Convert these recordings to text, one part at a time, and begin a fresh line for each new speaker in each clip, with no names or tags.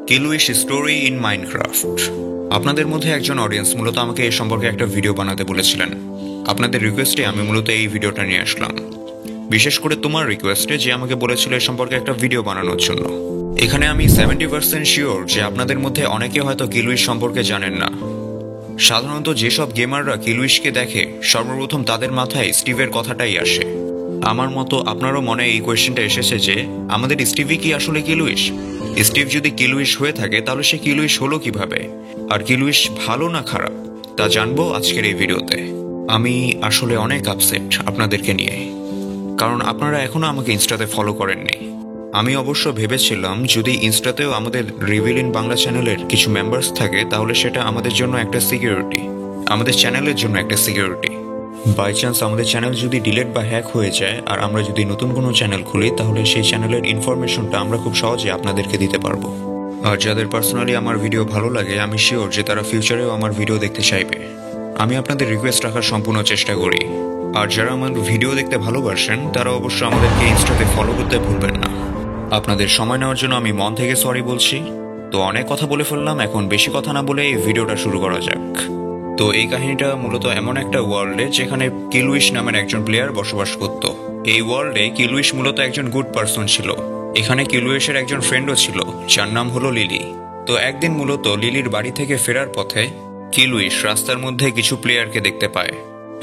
কিলুইশ story in Minecraft. আপনাদের মধ্যে একজন অডিয়েন্স মূলত আমাকে এই সম্পর্কে একটা ভিডিও বানাতে বলেছিলেন। আপনাদের রিকোয়েস্টে আমি মূলত এই ভিডিওটা নিয়ে আসলাম, বিশেষ করে তোমার রিকোয়েস্টে, যে আমাকে বলেছিল এই সম্পর্কে একটা ভিডিও বানানোর জন্য। এখানে আমি 70% শিওর যে আপনাদের মধ্যে অনেকে হয়তো কিলুইশ সম্পর্কে জানেন না। সাধারণত যেসব গেমাররা কিলুইশকে দেখে সর্বপ্রথম তাদের মাথায় স্টিভের কথাটাই আসে। আমার মতো আপনারও মনে এই কোয়েশ্চেনটা এসেছে যে আমাদের স্টিভই কি আসলে কিলুইশ? স্টিভ যদি কিলুইশ হয়ে থাকে তাহলে সে কিলুইশ হলো কিভাবে? আর কিলুইশ ভালো না খারাপ তা জানবো আজকের এই ভিডিওতে। আমি আসলে অনেক আপসেট আপনাদেরকে নিয়ে, কারণ আপনারা এখনো আমাকে ইনস্টাতে ফলো করেননি। আমি অবশ্য ভেবেছিলাম যদি ইনস্টাতেও আমাদের রিভিল ইন বাংলা চ্যানেলের কিছু মেম্বার্স থাকে তাহলে সেটা আমাদের জন্য একটা সিকিউরিটি, আমাদের চ্যানেলের জন্য একটা সিকিউরিটি। বাই চান্স আমাদের চ্যানেল যদি ডিলেট বা হ্যাক হয়ে যায় আর আমরা যদি নতুন কোনো চ্যানেল খুলি তাহলে সেই চ্যানেলের ইনফরমেশনটা আমরা খুব সহজে আপনাদেরকে দিতে পারবো। আর যাদের পার্সোনালি আমার ভিডিও ভালো লাগে আমি শিওর যে তারা ফিউচারেও আমার ভিডিও দেখতে চাইবে। আমি আপনাদের রিকোয়েস্ট রাখার সম্পূর্ণ চেষ্টা করি। আর যারা আমার ভিডিও দেখতে ভালোবাসেন তারা অবশ্য আমাদেরকে ইনস্টাতে ফলো করতে ভুলবেন না। আপনাদের সময় নেওয়ার জন্য আমি মন থেকে সরি বলছি। তো অনেক কথা বলে ফেললাম, এখন বেশি কথা না বলে এই ভিডিওটা শুরু করা যাক। তো এই কাহিনীটা মূলত এমন একটা ওয়ার্ল্ডে যেখানে কিলুইশ নামের একজন প্লেয়ার বসবাস করত। এই ওয়ার্ল্ডে কিলুইশ মূলত একজন গুড পার্সন ছিল। এখানে কিলুইশের একজন ফ্রেন্ডও ছিল যার নাম হলো লিলি। তো একদিন মূলত লিলির বাড়ি থেকে ফেরার পথে কিলুইশ রাস্তার মধ্যে কিছু প্লেয়ারকে দেখতে পায়।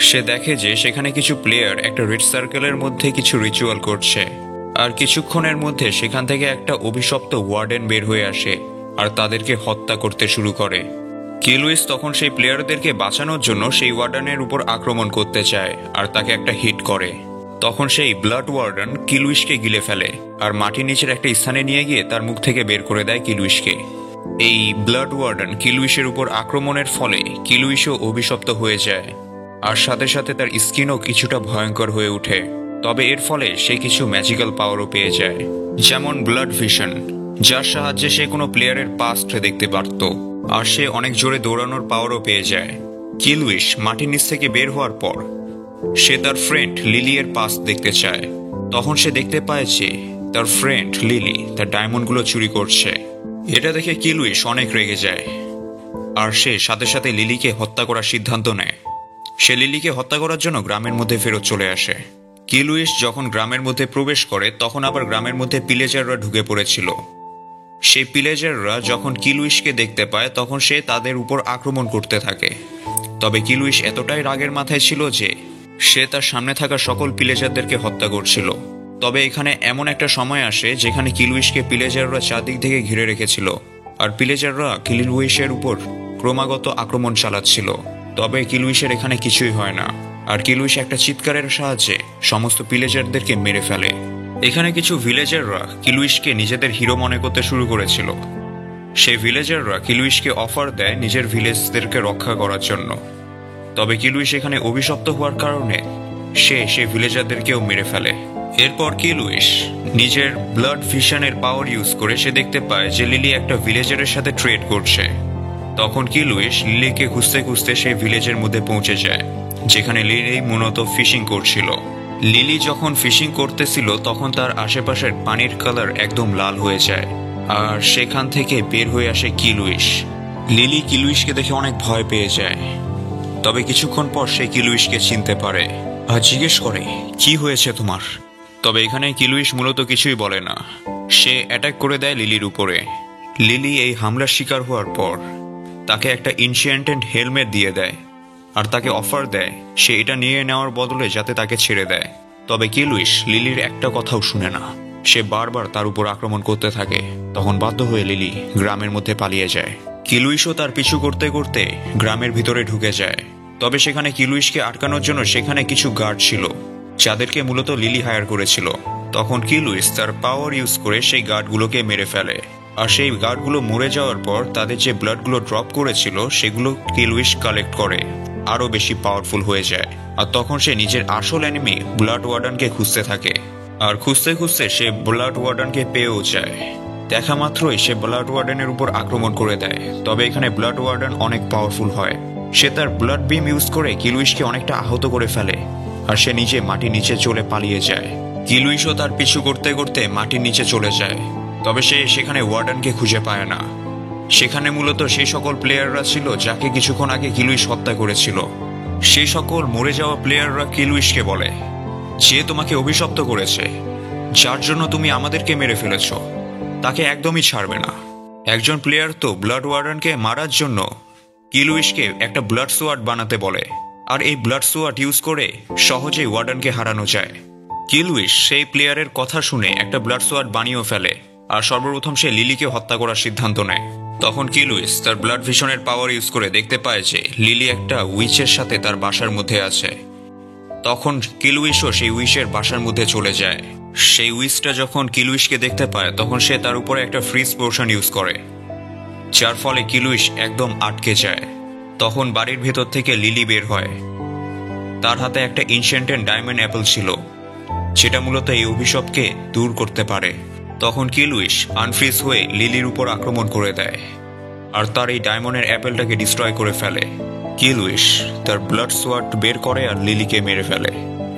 সে দেখে যে সেখানে কিছু প্লেয়ার একটা রেড সার্কেলের মধ্যে কিছু রিচুয়াল করছে। আর কিছুক্ষণের মধ্যে সেখান থেকে একটা অভিশপ্ত ওয়ার্ডেন বের হয়ে আসে আর তাদেরকে হত্যা করতে শুরু করে। কিলুইশ তখন সেই প্লেয়ারদেরকে বাঁচানোর জন্য সেই ওয়ার্ডেনের উপর আক্রমণ করতে চায় আর তাকে একটা হিট করে। তখন সেই ব্লাড ওয়ার্ডেন কিলুইশকে গিলে ফেলে আর মাটির নিচের একটা স্থানে নিয়ে গিয়ে তার মুখ থেকে বের করে দেয় কিলুইশকে। এই ব্লাড ওয়ার্ডেন কিলুইশের উপর আক্রমণের ফলে কিলুইশও অভিশপ্ত হয়ে যায় আর সাথে সাথে তার স্কিনও কিছুটা ভয়ঙ্কর হয়ে ওঠে। তবে এর ফলে সে কিছু ম্যাজিক্যাল পাওয়ারও পেয়ে যায়, যেমন ব্লাড ভিশন, যার সাহায্যে সে কোনো প্লেয়ারের পাস্ট দেখতে পারত। আর সে অনেক জোরে দৌড়ানোর পাওয়ারও পেয়ে যায়। কিলুইশ মাটির নিচ থেকে বের হওয়ার পর সে তার ফ্রেন্ড লিলি এর পাস্ট দেখতে চায়। তখন সে দেখতে পায় যে তার ফ্রেন্ড লিলি তার ডায়মন্ডগুলো চুরি করছে। এটা দেখে কিলুইশ অনেক রেগে যায় আর সে সাথে সাথে লিলিকে হত্যা করার সিদ্ধান্ত নেয়। সে লিলিকে হত্যা করার জন্য গ্রামের মধ্যে ফেরত চলে আসে। কিলুইশ যখন গ্রামের মধ্যে প্রবেশ করে তখন আবার গ্রামের মধ্যে পিলেজাররা ঢুকে পড়েছিল। সেই পিলেজাররা যখন কিলুইশকে দেখতে পায় তখন সে তাদের উপর আক্রমণ করতে থাকে। তবে কিলুইশ এতটাই রাগের মাথায় ছিল যে সে তার সামনে থাকা সকল পিলেজারদেরকে হত্যা করছিল। তবে এখানে এমন একটা সময় আসে যেখানে কিলুইশকে পিলেজাররা চারদিক থেকে ঘিরে রেখেছিল আর পিলেজাররা কিলুইশের উপর ক্রমাগত আক্রমণ চালাচ্ছিল। তবে কিলুইশের এখানে কিছুই হয় না আর কিলুইশ একটা চিৎকারের সাহায্যে সমস্ত পিলেজারদেরকে মেরে ফেলে। এখানে কিছু ভিলেজাররা কিলুইশকে নিজেদের হিরো মনে করতে শুরু করেছিল। সেই ভিলেজাররা কিলুইশকে অফার দেয় নিজের ভিলেজদেরকে রক্ষা করার জন্য। তবে কিলুইশ এখানে অভিশপ্ত হওয়ার কারণে সে সেই ভিলেজারদেরকেও মেরে ফেলে। এরপর কিলুইশ নিজের ব্লাড ভিশনের পাওয়ার ইউজ করে সে দেখতে পায় যে লিলি একটা ভিলেজারের সাথে ট্রেড করছে। তখন কিলুইশ লিলিকে খুঁজতে খুঁজতে সেই ভিলেজের মধ্যে পৌঁছে যায় যেখানে লিলি মূলত ফিশিং করছিল। লিলি যখন ফিশিং করতেছিল তখন তার আশেপাশের পানির কালার একদম লাল হয়ে যায় আর সেখান থেকে বের হয়ে আসে কিলুইশ। লিলি কিলুইশকে দেখে অনেক ভয় পেয়ে যায়। তবে কিছুক্ষণ পর সে কিলুইশকে চিনতে পারে আর জিজ্ঞেস করে, কি হয়েছে তোমার? তবে এখানে কিলুইশ মূলত কিছুই বলে না, সে অ্যাটাক করে দেয় লিলির উপরে। লিলি এই হামলার শিকার হওয়ার পর তাকে একটা এনশিয়েন্টেড হেলমেট দিয়ে দেয় আর তাকে অফার দেয় সে এটা নিয়ে নেওয়ার বদলে যাতে তাকে ছেড়ে দেয়। তবে কিলুইশ লিলির একটা কথাও শুনে না, সে বারবার তার উপর আক্রমণ করতে থাকে। তখন বাধ্য হয়ে লিলি গ্রামের মধ্যে পালিয়ে যায়। কিলুইশও তার পিছু করতে করতে গ্রামের ভিতরে ঢুকে যায়। তবে সেখানে কিলুইশকে আটকানোর জন্য সেখানে কিছু গার্ড ছিল যাদেরকে মূলত লিলি হায়ার করেছিল। তখন কিলুইশ তার পাওয়ার ইউজ করে সেই গার্ডগুলোকে মেরে ফেলে আর সেই গার্ডগুলো মরে যাওয়ার পর তাদের যে ব্লাডগুলো ড্রপ করেছিল সেগুলো কিলুইশ কালেক্ট করে আরো বেশি পাওয়ারফুল হয়ে যায়। আর তখন সে নিজের আসল এনিমি ব্লাড ওয়ার্ডেনকে খুঁজতে থাকে আর খুঁজতে খুঁজতে সে ব্লাড ওয়ার্ডেনকে পেয়েও যায়। দেখা মাত্রই সে ব্লাড ওয়ার্ডেনের উপর আক্রমণ করে দেয়। তবে এখানে ব্লাড ওয়ার্ডেন অনেক পাওয়ারফুল হয়। সে তার ব্লাড বিম ইউজ করে কিলুইশকে অনেকটা আহত করে ফেলে আর সে নিজে মাটির নিচে চলে পালিয়ে যায়। কিলুইশও তার পিছু করতে করতে মাটির নিচে চলে যায় তবে সে সেখানে ওয়ার্ডেনকে খুঁজে পায় না। সেখানে মূলত সেই সকল প্লেয়াররা ছিল যাকে কিছুক্ষণ আগে কিলুইস হত্যা করেছিল। সেই সকল মরে যাওয়া প্লেয়াররা কিলুইসকে বলে, যে তোমাকে অভিশপ্ত করেছে, যার জন্য তুমি আমাদেরকে মেরে ফেলেছ, তাকে একদমই ছাড়বে না। একজন প্লেয়ার তো ব্লাড ওয়ার্ডেনকে মারার জন্য কিলুইসকে একটা ব্লাড সোয়ার্ড বানাতে বলে, আর এই ব্লাড সোয়ার্ড ইউজ করে সহজেই ওয়ার্ডেনকে হারানো যায়। কিলুইস সেই প্লেয়ারের কথা শুনে একটা ব্লাড সোয়ার্ড বানিয়েও ফেলে, আর সর্বপ্রথম সে লিলিকে হত্যা করার সিদ্ধান্ত নেয়। তখন কিলুইস তার ব্লাড ভিশনের পাওয়ার ইউজ করে দেখতে পায় যে লিলি একটা উইচের সাথে তার বাসার মধ্যে আছে। তখন কিলুইসও সেই উইচের বাসার মধ্যে চলে যায়। সেই উইচটা যখন কিলুইসকে দেখতে পায় তখন সে তার উপরে একটা ফ্রিজ পোর্শন ইউজ করে, যার ফলে কিলুইস একদম আটকে যায়। তখন বাড়ির ভেতর থেকে লিলি বের হয়। তার হাতে একটা এনশিয়েন্ট ডায়মন্ড অ্যাপেল ছিল, যেটা মূলত এই অভিশাপকে দূর করতে পারে। তখন কিলুইস আনফ্রিজ হয়ে লিলির উপর আক্রমণ করে দেয়, আর তার এই ডায়মন্ডের অ্যাপেলটাকে ডিস্ট্রয় করে ফেলে। কিলুইস তার ব্লাড সোয়ার্ড বের করে আর লিলিকে মেরে ফেলে,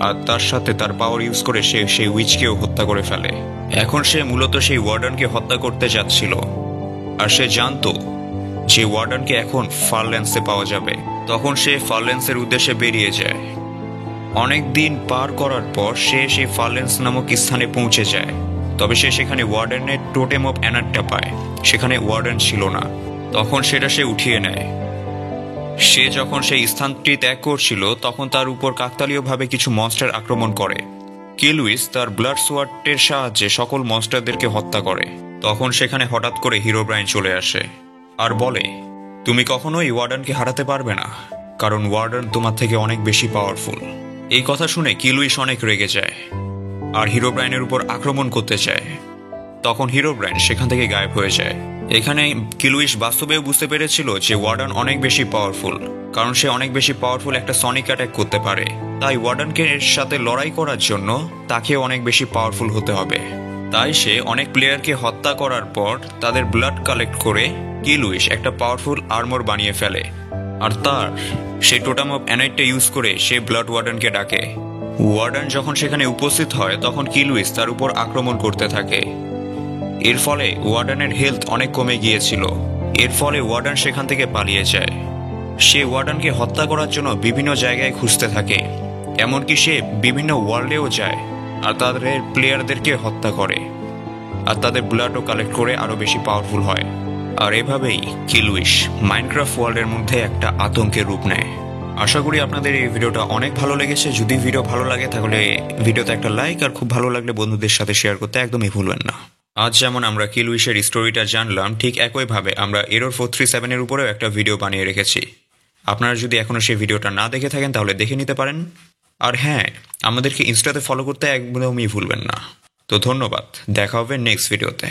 আর তার সাথে তার পাওয়ার ইউজ করে সে সেই উইচকেও হত্যা করে ফেলে। এখন সে মূলত সেই ওয়ার্ডেনকে হত্যা করতে যাচ্ছিল, আর সে জানতো যে ওয়ার্ডেনকে এখন ফারল্যান্সে পাওয়া যাবে। তখন সে ফারল্যান্সের উদ্দেশ্যে বেরিয়ে যায়। অনেক দিন পার করার পর সে সেই ফারল্যান্স নামক স্থানে পৌঁছে যায়। তবে সে সেখানে ওয়ার্ডেনের টোটেম অফ অ্যানারটা পায়। সেখানে ওয়ার্ডেন ছিল না। তখন সেটা সে উঠিয়ে নেয়। সে যখন সেই স্থানটি ত্যাগ করছিল তখন তার উপর কাকতালীয়ভাবে কিছু মনস্টার আক্রমণ করে। কিলুইস তার ব্লাড সোয়ার্ডের সাহায্যে সকল মনস্টারদেরকে হত্যা করে। তখন সেখানে হঠাৎ করে হিরোব্রাইন চলে আসে আর বলে, তুমি কখনোই ওয়ার্ডেনকে হারাতে পারবে না, কারণ ওয়ার্ডেন তোমার থেকে অনেক বেশি পাওয়ারফুল। এই কথা শুনে কিলুইস অনেক রেগে যায় আর হিরোব্রাইনের উপর আক্রমণ করতে চায়। তখন হিরোব্রাইন সেখান থেকে গায়েব হয়ে যায়। এখানে কিলুইস বাস্তবেও বুঝতে পেরেছিল যে ওয়ার্ডেন অনেক বেশি পাওয়ারফুল, কারণ সে অনেক বেশি পাওয়ারফুল একটা সনিক অ্যাটাক করতে পারে। তাই ওয়ার্ডেনকে এর সাথে লড়াই করার জন্য তাকে অনেক বেশি পাওয়ারফুল হতে হবে। তাই সে অনেক প্লেয়ারকে হত্যা করার পর তাদের ব্লাড কালেক্ট করে কিলুইস একটা পাওয়ারফুল আর্মর বানিয়ে ফেলে, আর তার সেই টোটেম অফ অ্যানাইটটা ইউজ করে সে ব্লাড ওয়ার্ডেনকে ডাকে। ওয়ার্ডেন যখন সেখানে উপস্থিত হয় তখন কিলুইস তার উপর আক্রমণ করতে থাকে। এর ফলে ওয়ার্ডেনের হেলথ অনেক কমে গিয়েছিল। এর ফলে ওয়ার্ডেন সেখান থেকে পালিয়ে যায়। সে ওয়ার্ডেনকে হত্যা করার জন্য বিভিন্ন জায়গায় খুঁজতে থাকে, এমনকি সে বিভিন্ন ওয়ার্ল্ডেও যায় আর তাদের প্লেয়ারদেরকে হত্যা করে, আর তাদের ব্লাডও কালেক্ট করে আরো বেশি পাওয়ারফুল হয়। আর এভাবেই কিলুইস মাইনক্রাফট ওয়ার্ল্ডের মধ্যে একটা আতঙ্কের রূপ নেয়। আশা করি আপনাদের এই ভিডিওটা অনেক ভালো লেগেছে। যদি ভিডিও ভালো লাগে তাহলে ভিডিওতে একটা লাইক, আর খুব ভালো লাগলে বন্ধুদের সাথে শেয়ার করতে একদমই ভুলবেন না। আজ যেমন আমরা কিলুইসের স্টোরিটা জানলাম, ঠিক একইভাবে আমরা এরর 437 এর উপরেও একটা ভিডিও বানিয়ে রেখেছি। আপনারা যদি এখনো সেই ভিডিওটা না দেখে থাকেন তাহলে দেখে নিতে পারেন। আর হ্যাঁ, আমাদেরকে ইনস্টাতে ফলো করতে একদমই ভুলবেন না। তো ধন্যবাদ, দেখা হবে নেক্সট ভিডিওতে।